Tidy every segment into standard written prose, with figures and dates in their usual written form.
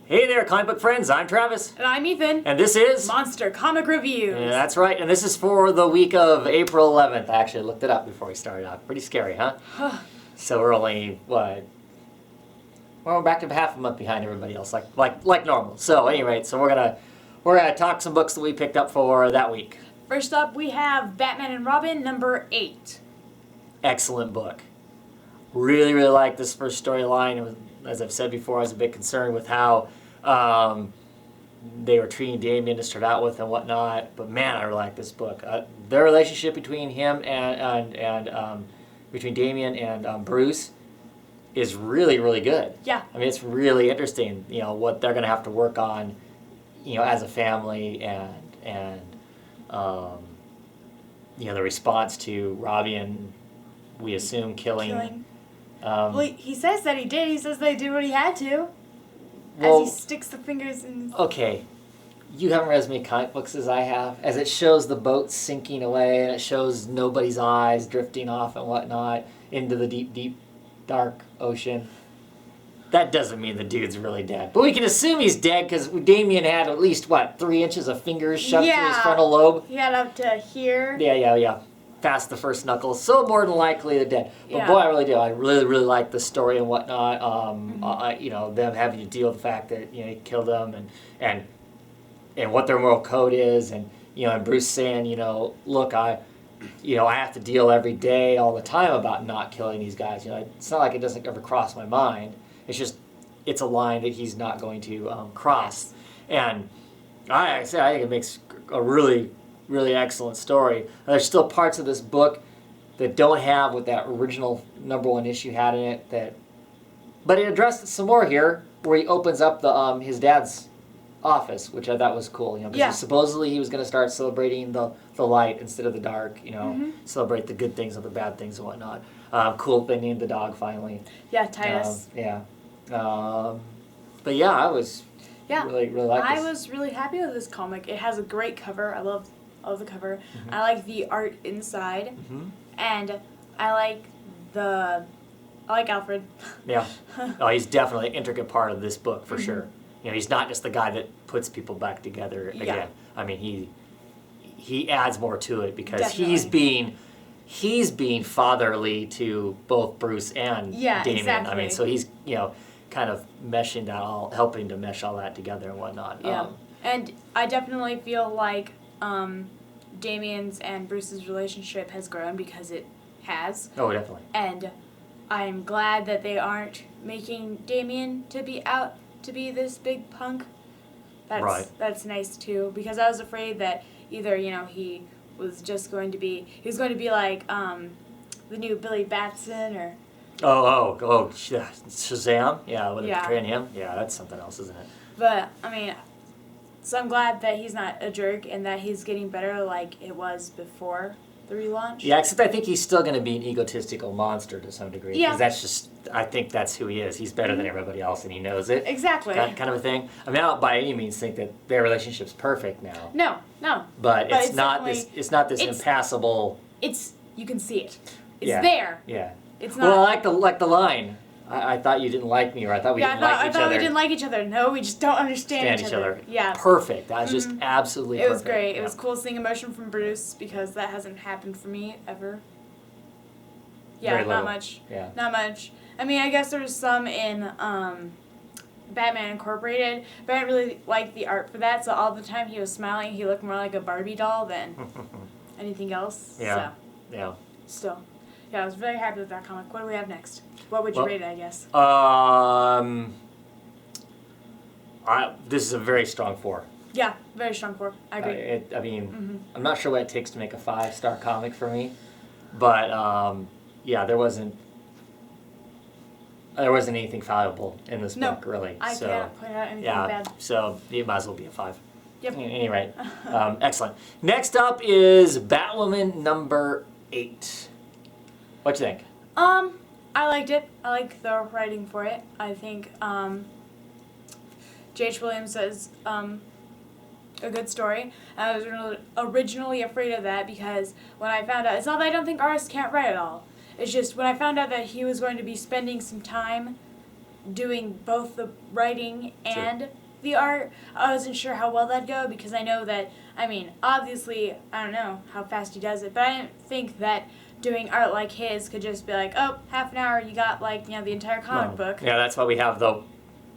Hey there, comic book friends. I'm Travis. And I'm Ethan. And this is Monster Comic Reviews. Yeah, that's right. And this is for the week of April 11th. I actually looked it up before we started out. Pretty scary, huh? So we're only, what? Well, we're back to half a month behind everybody else, like normal. So anyway, so we're gonna talk some books that we picked up for that week. First up, we have Batman and Robin number 8. Excellent book. Really like this first storyline. As I've said before, I was a bit concerned with how they were treating Damian to start out with and whatnot. But man, I really like this book. Their relationship between him and between Damian and Bruce is really good. Yeah. I mean, it's really interesting. You know what they're going to have to work on, you know, as a family and you know, the response to Robbie and we assume killing. Well, he says that he did. He says they did what he had to. Well, as he sticks the fingers in. Okay, you haven't read as many comic books as I have. As it shows the boat sinking away and it shows nobody's eyes drifting off and whatnot into the deep, dark ocean. That doesn't mean the dude's really dead. But we can assume he's dead because Damian had at least, 3 inches of fingers shoved through his frontal lobe? He had up to here. Yeah. Past the first knuckles, so more than likely they're dead. But boy, I really do. I really like the story and whatnot. You know, them having to deal with the fact that he killed them and what their moral code is, and and Bruce saying, look, I have to deal every day, all the time about not killing these guys. It's not like it doesn't ever cross my mind. It's just it's a line that he's not going to cross. And I think it makes a really excellent story. There's still parts of this book that don't have what that original #1 issue had in it. But it addressed it some more here, where he opens up the his dad's office, which I thought was cool. Because supposedly he was going to start celebrating the light instead of the dark. Celebrate the good things and the bad things and whatnot. Cool, they named the dog finally. Yeah, Titus. But yeah, I was really like this. I was really happy with this comic. It has a great cover. I love the cover. I like the art inside, and I like Alfred. Yeah. Oh, he's definitely an intricate part of this book for sure. He's not just the guy that puts people back together again. Yeah. I mean, he adds more to it because Definitely. he's being fatherly to both Bruce and Damian. Exactly. I mean, so he's kind of meshing that all, helping to mesh all that together and whatnot. Yeah. And I definitely feel like Damian's and Bruce's relationship has grown because it has. Oh, definitely. And I'm glad that they aren't making Damian to be this big punk. That's nice too, because I was afraid that either he was going to be like the new Billy Batson or Shazam, with portraying him, that's something else, isn't it? But I mean, so I'm glad that he's not a jerk and that he's getting better like it was before the relaunch. Yeah, except I think he's still going to be an egotistical monster to some degree. Yeah. Because I think that's who he is. He's better than everybody else and he knows it. Exactly. Kind of a thing. I mean, I don't by any means think that their relationship's perfect now. No. But it's not this impassable. You can see it. It's Yeah. there. Yeah. It's not. Well, I like the line. I thought you didn't like me, or I thought we didn't like each other. I thought we didn't like each other. No, we just don't understand each other. Yeah. Perfect. That was just absolutely perfect. It was great. It was cool seeing emotion from Bruce because that hasn't happened for me ever. Yeah, Very not little. much. Yeah. Not much. I mean, I guess there was some in Batman Incorporated, but I didn't really like the art for that, so all the time he was smiling, he looked more like a Barbie doll than anything else. Yeah. So, Yeah. still. Yeah, I was very happy with that comic. What do we have next? What would you rate it, I guess? This is a very strong 4. Yeah, very strong 4. I agree. I'm not sure what it takes to make a 5-star comic for me, but there wasn't anything valuable in this book really. I can't point out anything bad. So it might as well be a 5. Yep. At any rate, excellent. Next up is Batwoman number 8. What you think? I liked it. I like the writing for it. I think J.H. Williams says a good story. I was originally afraid of that because when I found out, it's not that I don't think artists can't write at all. It's just when I found out that he was going to be spending some time doing both the writing and the art. I wasn't sure how well that'd go because I know that, I mean, obviously, I don't know how fast he does it, but I didn't think that doing art like his could just be like, oh, half an hour, you got like, you know, the entire comic book. Yeah, that's why we have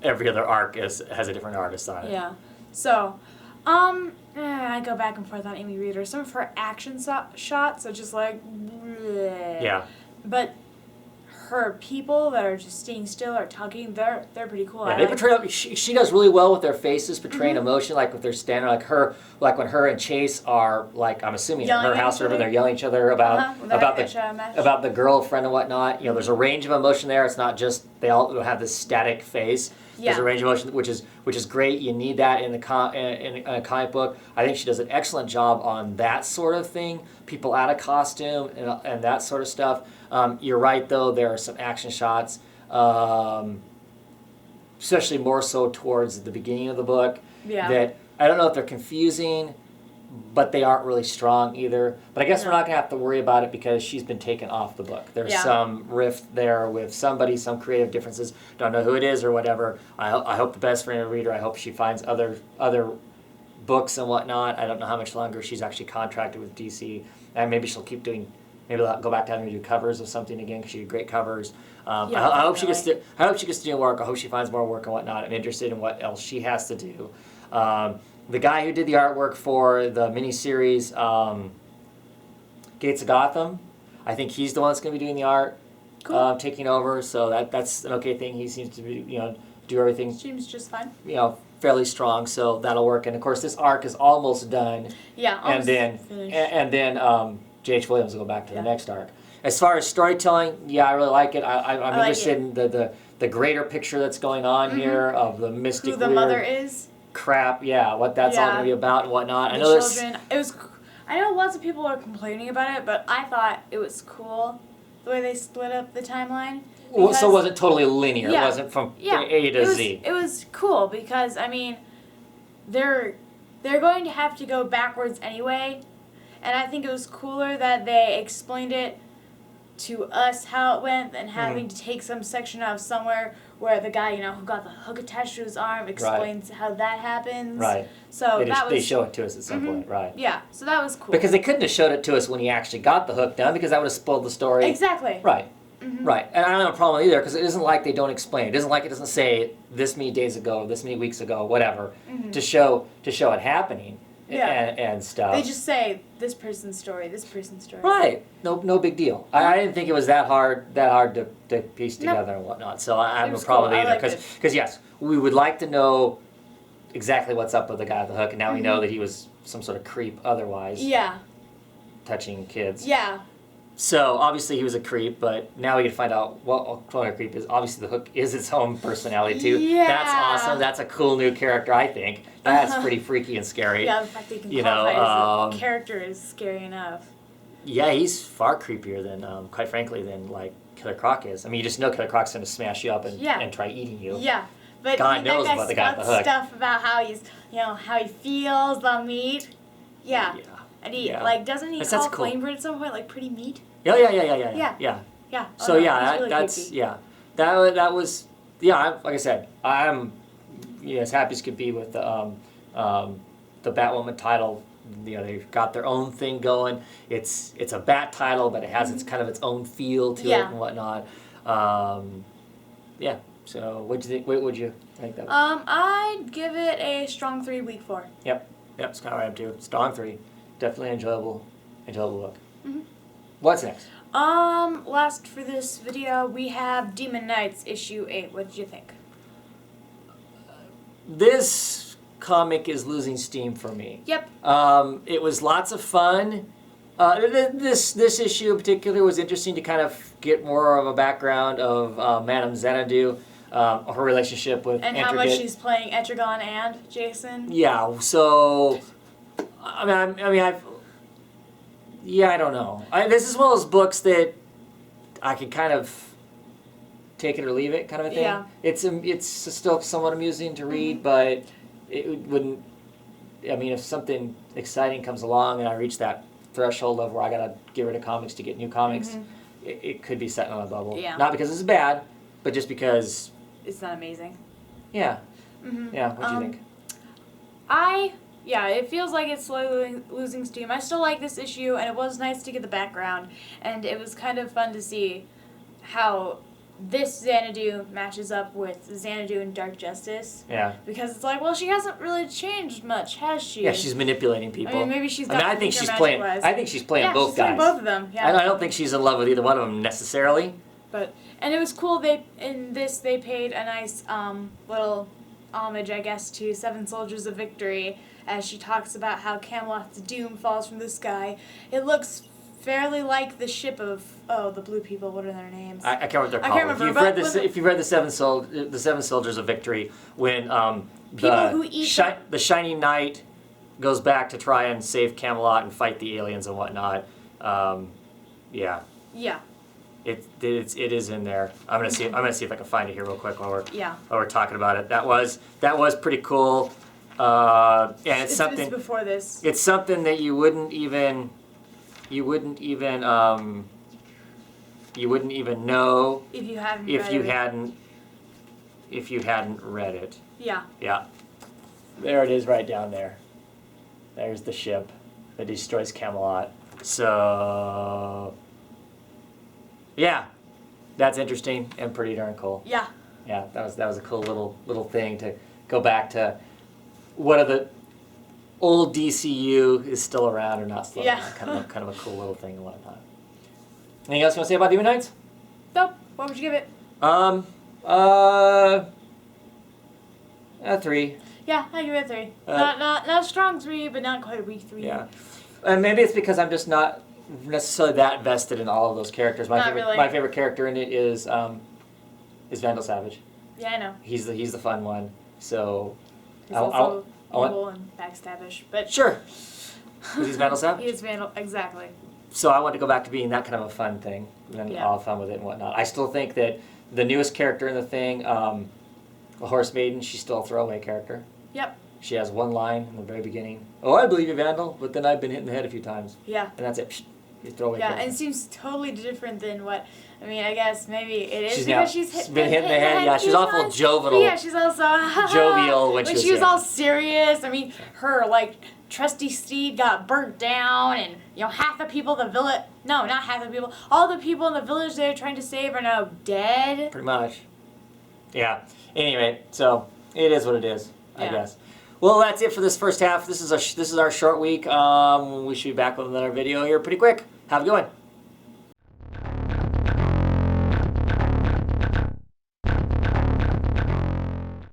every other arc has a different artist on it. Yeah. So, I go back and forth on Amy Reeder. Some of her action shots are just like, bleh. Yeah. But her people that are just staying still or tugging, they're pretty cool. Yeah, they portray. She does really well with their faces, portraying emotion, like with their standing, like when her and Chase are like, I'm assuming at her house or whatever, they're yelling at each other about the girlfriend and whatnot. You know, there's a range of emotion there. It's not just they all have this static face. There's a range of emotion, which is great. You need that in a comic book. I think she does an excellent job on that sort of thing. People out of costume and that sort of stuff. You're right, though. There are some action shots, especially more so towards the beginning of the book. Yeah. That I don't know if they're confusing, but they aren't really strong either. But I guess we're not going to have to worry about it because she's been taken off the book. There's some rift there with somebody, some creative differences. Don't know who it is or whatever. I hope the best for a reader. I hope she finds other books and whatnot. I don't know how much longer she's actually contracted with DC. And maybe she'll keep doing... Maybe I'll go back to having her do covers of something again because she did great covers. I hope she gets to do work. I hope she finds more work and whatnot. I'm interested in what else she has to do. The guy who did the artwork for the miniseries Gates of Gotham, I think he's the one that's going to be doing the art, taking over. So that's an okay thing. He seems to be, do everything. Seems just fine. Fairly strong. So that'll work. And of course, this arc is almost done. Yeah, almost finished. And then J.H. Williams will go back to the next arc. As far as storytelling, I really like it. I'm interested in the greater picture that's going on here of the mystic. Who the mother is. Crap, what that's all going to be about and whatnot. I know children. I know lots of people are complaining about it, but I thought it was cool the way they split up the timeline. So it wasn't totally linear. It wasn't from A to Z. It was cool because I mean, they're going to have to go backwards anyway, and I think it was cooler that they explained it to us how it went than having to take some section out of somewhere where the guy, who got the hook attached to his arm explains how that happens. Right. So they show it to us at some point, right. Yeah, so that was cool. Because they couldn't have showed it to us when he actually got the hook done because that would have spoiled the story. Exactly. Right. Right. And I don't have a problem either because it isn't like they don't explain. It isn't like it doesn't say this many days ago, this many weeks ago, whatever, to show it happening. And stuff. They just say this person's story, this person's story. Right. No big deal. I didn't think it was that hard to piece together and whatnot. So I have no problem either. Because yes, we would like to know exactly what's up with the guy with the hook, and now we know that he was some sort of creep otherwise. Yeah. Touching kids. Yeah. So obviously he was a creep, but now we can find out what a creep is. Obviously the hook is its own personality too. Yeah. That's awesome. That's a cool new character, I think. That's pretty freaky and scary. Yeah, the fact that you can qualify as a character is scary enough. Yeah, he's far creepier than, quite frankly, than like Killer Croc is. I mean, you just know Killer Croc's going to smash you up and try eating you. Yeah, but God knows about the guy with the hook. Stuff about how he's, how he feels the meat. Yeah. And he doesn't he call Flamebird at some point like pretty meat? Yeah. Yeah. So that's that was like I said, I'm as happy as could be with the Batwoman title. They've got their own thing going. It's a Bat title, but it has its kind of its own feel to it and whatnot. So what would you think that was? I'd give it a strong 3, weak 4. Yep, it's kind of where I am too. Strong 3, definitely enjoyable look. What's next? Last for this video, we have Demon Knights issue 8. What did you think? This comic is losing steam for me. Yep. It was lots of fun. This issue in particular was interesting to kind of get more of a background of Madame Xanadu, her relationship with and how much she's playing Etrigan and Jason. Yeah. So, I don't know. This is one of those books that I could kind of take it or leave it, kind of a thing. Yeah. It's still somewhat amusing to read, but it wouldn't. I mean, if something exciting comes along and I reach that threshold of where I gotta get rid of comics to get new comics, it could be setting on a bubble. Yeah. Not because it's bad, but just because it's not amazing. Yeah. Mm-hmm. Yeah, what do you think? Yeah, it feels like it's slowly losing steam. I still like this issue, and it was nice to get the background, and it was kind of fun to see how this Xanadu matches up with Xanadu in Dark Justice. Yeah. Because it's like, well, she hasn't really changed much, has she? Yeah, she's manipulating people. I mean, maybe she's got I think she's playing. I think she's playing both she's guys. Playing both of them. Yeah. I don't think she's in love with either one of them necessarily. And it was cool. They paid a nice little homage, I guess, to Seven Soldiers of Victory, as she talks about how Camelot's doom falls from the sky. It looks fairly like the ship of the blue people. What are their names? I can't remember what they're called. If you've read the Seven Soldiers of Victory, when the Shining Knight goes back to try and save Camelot and fight the aliens and whatnot. Yeah. Yeah. It is in there. I'm gonna see if I can find it here real quick while we're talking about it. That was pretty cool. And it's something. It's before this. It's something that you wouldn't even know if you hadn't read it. Yeah. Yeah. There it is, right down there. There's the ship that destroys Camelot. So. Yeah, that's interesting and pretty darn cool. Yeah. Yeah, that was a cool little thing to go back to. What are the old DCU is still around or not still around? Kind of a cool little thing and whatnot. Anything else you want to say about Demon Knights? Nope. What would you give it? A 3. Yeah, I give it a 3. Not a strong 3, but not quite a weak 3. Yeah, and maybe it's because I'm just not necessarily that invested in all of those characters. My favorite character in it is Vandal Savage. Yeah, I know. He's the fun one. So he's also evil and backstabbish, but sure. He's Vandal Savage. He is Vandal, exactly. So I want to go back to being that kind of a fun thing, and all fun with it and whatnot. I still think that the newest character in the thing, the Horse Maiden, she's still a throwaway character. Yep. She has one line in the very beginning. Oh, I believe you, Vandal, but then I've been hit in the head a few times. Yeah. And that's it. Psh, you throw away character. And it seems totally different than what. I mean, I guess maybe it is she's been hit in the head. Yeah, she's awful jovial. Yeah, she's also jovial when she was all serious. I mean, her trusty steed got burnt down, and half the people in the village. No, not half the people. All the people in the village they were trying to save are now dead. Pretty much. Yeah. Anyway, so it is what it is, I guess. Well, that's it for this first half. This is our short week. We should be back with another video here pretty quick. Have a good one.